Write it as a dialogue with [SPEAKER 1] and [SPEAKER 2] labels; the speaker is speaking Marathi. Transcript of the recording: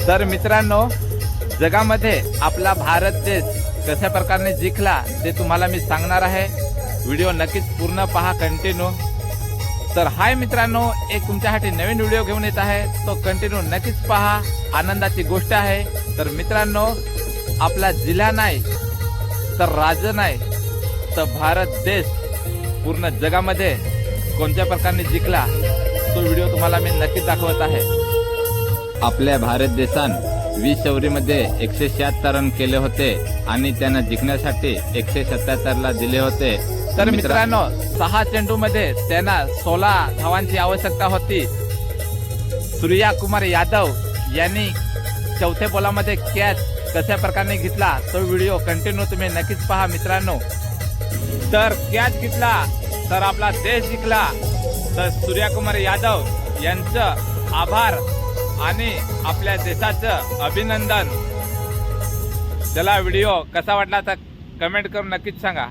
[SPEAKER 1] तर मित्रांनो, जगामध्ये आपला भारत देश कशा प्रकारे जिंकला ते तुम्हाला मी सांगणार आहे। व्हिडिओ नक्कीच पूर्ण पहा, कंटिन्यू। तर हाय मित्रांनो, एक तुमच्यासाठी नवीन व्हिडिओ घेऊन येत आहे, तो कंटिन्यू नक्कीच पहा। आनंदाची गोष्ट आहे। तर मित्रांनो, आपला जिल्हा नाही तर राज्य नाही तर भारत देश पूर्ण जगामध्ये कोणत्या प्रकारे जिंकला तो व्हिडिओ तुम्हाला मी नक्कीच दाखवत आहे। आपल्या भारत देशान 20 शौर्यमध्ये 176 रन केले होते आणि त्यांना जिंकण्यासाठी 177 ला दिले होते। तर मित्रांनो, 6 चेंडूमध्ये त्यांना 16 धावांची आवश्यकता होती। सूर्या कुमार यादव यांनी चौथ्या बॉलामध्ये कॅच कशा प्रकारे घेतला तो व्हिडिओ कंटिन्यू तुम्ही नक्कीच पहा मित्रांनो। तर कॅच घेतला तर आपला देश जिंकला। तर सूर्या कुमार यादव यांचं आभार आणि आपल्या देशाचं अभिनंदन। चला, व्हिडिओ कसा वाटला तर कमेंट करून नक्कीच सांगा।